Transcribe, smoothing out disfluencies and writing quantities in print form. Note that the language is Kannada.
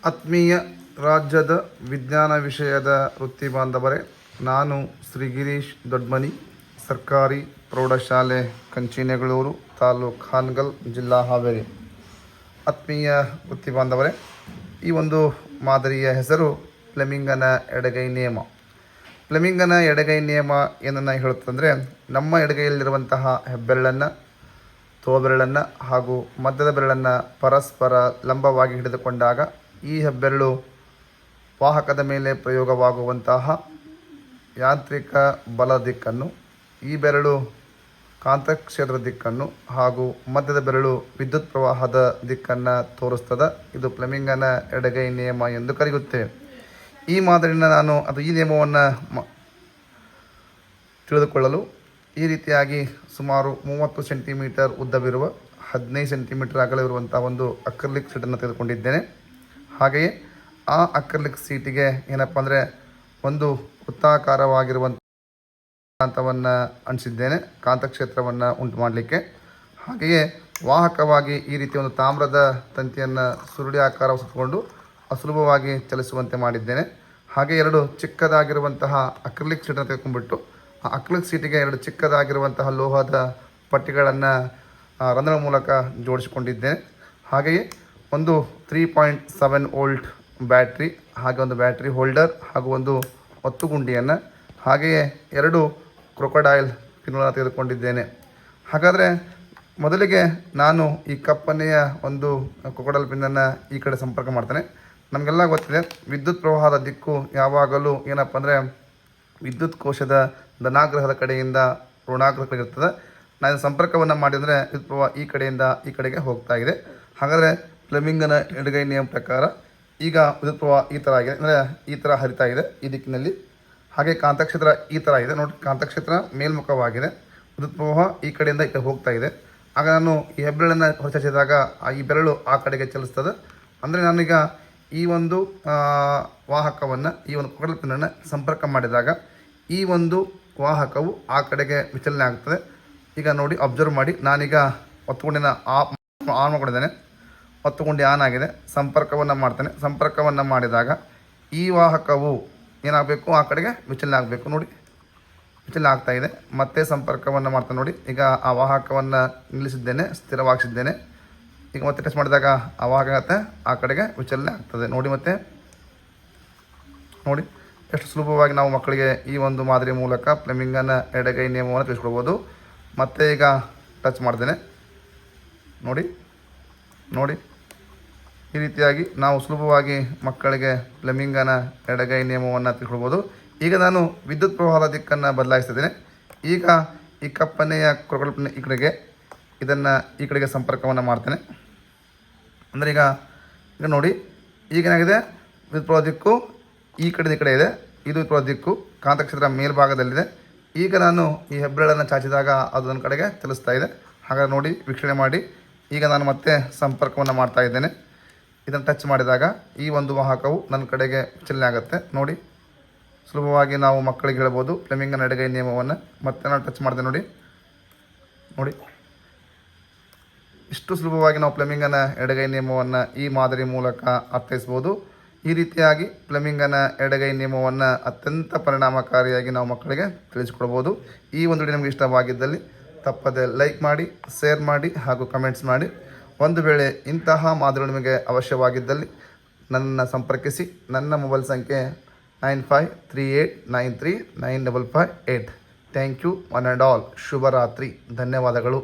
ಆತ್ಮೀಯ ರಾಜ್ಯದ ವಿಜ್ಞಾನ ವಿಷಯದ ವೃತ್ತಿ ಬಾಂಧವರೇ, ನಾನು ಶ್ರೀ ಗಿರೀಶ್ ದೊಡ್ಮನಿ, ಸರ್ಕಾರಿ ಪ್ರೌಢಶಾಲೆ ಕಂಚಿನೆಗಳೂರು, ತಾಲೂಕು ಹಾನಗಲ್, ಜಿಲ್ಲಾ ಹಾವೇರಿ. ಆತ್ಮೀಯ ವೃತ್ತಿ ಬಾಂಧವರೇ, ಈ ಒಂದು ಮಾದರಿಯ ಹೆಸರು ಫ್ಲೆಮಿಂಗನ ಎಡಗೈ ನಿಯಮ. ಫ್ಲೆಮಿಂಗನ ಎಡಗೈ ನಿಯಮ ಏನನ್ನು ಹೇಳುತ್ತಂದರೆ, ನಮ್ಮ ಎಡಗೈಯಲ್ಲಿರುವಂತಹ ಹೆಬ್ಬೆರಳನ್ನು, ತೋಬೆರಳನ್ನು ಹಾಗೂ ಮಧ್ಯದ ಬೆರಳನ್ನು ಪರಸ್ಪರ ಲಂಬವಾಗಿ ಹಿಡಿದುಕೊಂಡಾಗ ಈ ಹೆಬ್ಬೆರಳು ವಾಹಕದ ಮೇಲೆ ಪ್ರಯೋಗವಾಗುವಂತಹ ಯಾಂತ್ರಿಕ ಬಲ ದಿಕ್ಕನ್ನು, ಈ ಬೆರಳು ಕಾಂತಕ್ಷೇತ್ರದ ದಿಕ್ಕನ್ನು ಹಾಗೂ ಮಧ್ಯದ ಬೆರಳು ವಿದ್ಯುತ್ ಪ್ರವಾಹದ ದಿಕ್ಕನ್ನು ತೋರಿಸ್ತದೆ. ಇದು ಫ್ಲೆಮಿಂಗನ ಎಡಗೈ ನಿಯಮ ಎಂದು ಕರೆಯುತ್ತೇವೆ. ಈ ಮಾದರಿನ ಈ ನಿಯಮವನ್ನು ತಿಳಿದುಕೊಳ್ಳಲು ಈ ರೀತಿಯಾಗಿ ಸುಮಾರು 30 ಸೆಂಟಿಮೀಟರ್ ಉದ್ದವಿರುವ 15 ಸೆಂಟಿಮೀಟರ್ ಅಗಲವಿರುವಂಥ ಒಂದು ಅಕ್ರಿಲಿಕ್ ಶೀಟನ್ನು ತೆಗೆದುಕೊಂಡಿದ್ದೇನೆ. ಹಾಗೆಯೇ ಆ ಅಕ್ರಿಲಿಕ್ ಸೀಟಿಗೆ ಏನಪ್ಪ ಅಂದರೆ ಒಂದು ವೃತ್ತಾಕಾರವಾಗಿರುವಂಥ ಕಾಂತವನ್ನು ಅಂಟಿಸಿದ್ದೇನೆ, ಕಾಂತಕ್ಷೇತ್ರವನ್ನು ಉಂಟು ಮಾಡಲಿಕ್ಕೆ. ಹಾಗೆಯೇ ವಾಹಕವಾಗಿ ಈ ರೀತಿ ಒಂದು ತಾಮ್ರದ ತಂತಿಯನ್ನು ಸುರುಳಿ ಆಕಾರ ಸುತ್ತಕೊಂಡು ಸುಲಭವಾಗಿ ಚಲಿಸುವಂತೆ ಮಾಡಿದ್ದೇನೆ. ಹಾಗೆ 2 ಚಿಕ್ಕದಾಗಿರುವಂತಹ ಅಕ್ರಿಲಿಕ್ ಶೀಟನ್ನು ತೆಗೆದುಕೊಂಡ್ಬಿಟ್ಟು ಆ ಅಕ್ರಿಲಿಕ್ ಸೀಟಿಗೆ 2 ಚಿಕ್ಕದಾಗಿರುವಂತಹ ಲೋಹದ ಪಟ್ಟಿಗಳನ್ನು ರಂಧ್ರದ ಮೂಲಕ ಜೋಡಿಸಿಕೊಂಡಿದ್ದೇನೆ. ಹಾಗೆಯೇ ಒಂದು 3.7 ವೋಲ್ಟ್ ಬ್ಯಾಟ್ರಿ, ಹಾಗೆ ಒಂದು ಬ್ಯಾಟ್ರಿ ಹೋಲ್ಡರ್ ಹಾಗೂ ಒಂದು ಒತ್ತುಗುಂಡಿಯನ್ನು, ಹಾಗೆಯೇ 2 ಕ್ರೊಕೊಡೈಲ್ ಪಿನ್ಗಳನ್ನು ತೆಗೆದುಕೊಂಡಿದ್ದೇನೆ. ಹಾಗಾದರೆ ಮೊದಲಿಗೆ ನಾನು ಈ ಕಪ್ಪನೆಯ ಒಂದು ಕ್ರೊಕೊಡೈಲ್ ಪಿನ್ನನ್ನು ಈ ಕಡೆ ಸಂಪರ್ಕ ಮಾಡ್ತೇನೆ. ನಮಗೆಲ್ಲ ಗೊತ್ತಿದೆ, ವಿದ್ಯುತ್ ಪ್ರವಾಹದ ದಿಕ್ಕು ಯಾವಾಗಲೂ ಏನಪ್ಪ ಅಂದರೆ ವಿದ್ಯುತ್ ಕೋಶದ ಧನಾಗ್ರಹದ ಕಡೆಯಿಂದ ಋಣಾಗ್ರಹ ಇರ್ತದೆ. ನಾನು ಸಂಪರ್ಕವನ್ನು ಮಾಡಿದರೆ ವಿದ್ಯುತ್ ಪ್ರವಾಹ ಈ ಕಡೆಯಿಂದ ಈ ಕಡೆಗೆ ಹೋಗ್ತಾ ಇದೆ. ಹಾಗಾದರೆ ಫ್ಲೆಮಿಂಗನ ಎಡಗೈ ನಿಯಮ ಪ್ರಕಾರ ಈಗ ವಿದ್ಯುತ್ ಪ್ರವಾಹ ಈ ಥರ ಆಗಿದೆ, ಅಂದರೆ ಈ ಥರ ಹರಿತಾ ಇದೆ ಈ ದಿಕ್ಕಿನಲ್ಲಿ. ಹಾಗೆ ಕಾಂತಕ್ಷೇತ್ರ ಈ ಥರ ಇದೆ ನೋಡಿ, ಕಾಂತಕ್ಷೇತ್ರ ಮೇಲ್ಮುಖವಾಗಿದೆ, ವಿದ್ಯುತ್ ಪ್ರವಾಹ ಈ ಕಡೆಯಿಂದ ಈ ಕಡೆ ಹೋಗ್ತಾ ಇದೆ. ಆಗ ನಾನು ಈ ಹೆಬ್ಬೆರಳನ್ನು ಹೊರಚಾಚಿದಾಗ ಈ ಬೆರಳು ಆ ಕಡೆಗೆ ಚಲಿಸ್ತದೆ. ಅಂದರೆ ನಾನೀಗ ಈ ಒಂದು ವಾಹಕವನ್ನು, ಈ ಒಂದು ಕ್ರೊಕೊಡೈಲ್ ಪಿನ್ನನ್ನು ಸಂಪರ್ಕ ಮಾಡಿದಾಗ ಈ ಒಂದು ವಾಹಕವು ಆ ಕಡೆಗೆ ವಿಚಲನೆ ಆಗ್ತದೆ. ಈಗ ನೋಡಿ, ಅಬ್ಸರ್ವ್ ಮಾಡಿ, ನಾನೀಗ ಒತ್ತುಗುಂಡಿನ ಆನ್ ಮಾಡಿದ್ದೇನೆ, ಒತ್ತುಗುಂಡಿ ಆನ್ ಆಗಿದೆ. ಸಂಪರ್ಕವನ್ನು ಮಾಡ್ತೇನೆ. ಸಂಪರ್ಕವನ್ನು ಮಾಡಿದಾಗ ಈ ವಾಹಕವು ಏನಾಗಬೇಕು, ಆ ಕಡೆಗೆ ವಿಚಲನೆ ಆಗಬೇಕು. ನೋಡಿ, ವಿಚಲನೆ ಆಗ್ತಾ ಇದೆ. ಮತ್ತೆ ಸಂಪರ್ಕವನ್ನು ಮಾಡ್ತೇನೆ. ನೋಡಿ, ಈಗ ಆ ವಾಹಕವನ್ನು ನಿಲ್ಲಿಸಿದ್ದೇನೆ, ಸ್ಥಿರವಾಗಿಸಿದ್ದೇನೆ. ಈಗ ಮತ್ತೆ ಟೆಸ್ಟ್ ಮಾಡಿದಾಗ ಆ ವಾಹಕ ಆ ಕಡೆಗೆ ವಿಚಲನೆ ಆಗ್ತದೆ. ನೋಡಿ ಎಷ್ಟು ಸುಲಭವಾಗಿ ನಾವು ಮಕ್ಕಳಿಗೆ ಈ ಒಂದು ಮಾದರಿ ಮೂಲಕ ಫ್ಲೆಮಿಂಗನ ಎಡಗೈ ನಿಯಮವನ್ನು ತಿಳಿಸ್ಕೊಡ್ಬೋದು. ಮತ್ತೆ ಈಗ ಟಚ್ ಮಾಡ್ತೇನೆ. ನೋಡಿ ಈ ರೀತಿಯಾಗಿ ನಾವು ಸುಲಭವಾಗಿ ಮಕ್ಕಳಿಗೆ ಫ್ಲೆಮಿಂಗನ ಎಡಗೈ ನಿಯಮವನ್ನು ತಿಳ್ಕೊಳ್ಬೋದು. ಈಗ ನಾನು ವಿದ್ಯುತ್ ಪ್ರವಾಹದ ದಿಕ್ಕನ್ನು ಬದಲಾಯಿಸ್ತಿದ್ದೇನೆ. ಈಗ ಈ ಕಪ್ಪನೆಯ ಕ್ರೊಕೊಡೈಲ್ ಪಿನ್ ಈ ಕಡೆಗೆ, ಇದನ್ನು ಈ ಕಡೆಗೆ ಸಂಪರ್ಕವನ್ನು ಮಾಡ್ತೇನೆ. ಅಂದರೆ ಈಗ ನೋಡಿ, ಈಗ ಏನಾಗಿದೆ, ವಿದ್ಯುತ್ ಪ್ರವಾಹ ದಿಕ್ಕು ಈ ಕಡೆ ಇದೆ, ಇದು ವಿದ್ಯುತ್ ಪ್ರವಾಹ ದಿಕ್ಕು ಕಾಂತಕ್ಷೇತ್ರ ಮೇಲ್ಭಾಗದಲ್ಲಿದೆ. ಈಗ ನಾನು ಈ ಹೆಬ್ಬೆರಳನ್ನು ಚಾಚಿದಾಗ ಅದು ನನ್ನ ಕಡೆಗೆ ಚಲಿಸ್ತಾ ಇದೆ. ಹಾಗಾಗಿ ನೋಡಿ, ವೀಕ್ಷಣೆ ಮಾಡಿ. ಈಗ ನಾನು ಮತ್ತೆ ಸಂಪರ್ಕವನ್ನು ಮಾಡ್ತಾ ಇದ್ದೇನೆ. ಇದನ್ನು ಟಚ್ ಮಾಡಿದಾಗ ಈ ಒಂದು ವಾಹಕವು ನನ್ನ ಕಡೆಗೆ ಚಲನೆ ಆಗುತ್ತೆ. ನೋಡಿ, ಸುಲಭವಾಗಿ ನಾವು ಮಕ್ಕಳಿಗೆ ಹೇಳ್ಬೋದು ಫ್ಲೆಮಿಂಗನ ಎಡಗೈ ನಿಯಮವನ್ನು. ಮತ್ತೆ ನಾನು ಟಚ್ ಮಾಡಿದೆ. ನೋಡಿ ಇಷ್ಟು ಸುಲಭವಾಗಿ ನಾವು ಫ್ಲೆಮಿಂಗನ ಎಡಗೈ ನಿಯಮವನ್ನು ಈ ಮಾದರಿ ಮೂಲಕ ಅರ್ಥೈಸ್ಬೋದು. ಈ ರೀತಿಯಾಗಿ ಫ್ಲೆಮಿಂಗನ ಎಡಗೈ ನಿಯಮವನ್ನು ಅತ್ಯಂತ ಪರಿಣಾಮಕಾರಿಯಾಗಿ ನಾವು ಮಕ್ಕಳಿಗೆ ತಿಳಿಸಿಕೊಡ್ಬೋದು. ಈ ಒಂದು ವಿಡಿಯೋ ನಿಮಗೆ ಇಷ್ಟವಾಗಿದ್ದಲ್ಲಿ ತಪ್ಪದೆ ಲೈಕ್ ಮಾಡಿ, ಶೇರ್ ಮಾಡಿ ಹಾಗೂ ಕಮೆಂಟ್ಸ್ ಮಾಡಿ. ಒಂದು ವೇಳೆ ಇಂತಹ ಮಾದರಿ ನಿಮಗೆ ಅವಶ್ಯವಾಗಿದ್ದಲ್ಲಿ ನನ್ನನ್ನು ಸಂಪರ್ಕಿಸಿ. ನನ್ನ ಮೊಬೈಲ್ ಸಂಖ್ಯೆ 9538939558. Thank you one and all. ಶುಭರಾತ್ರಿ. ಧನ್ಯವಾದಗಳು.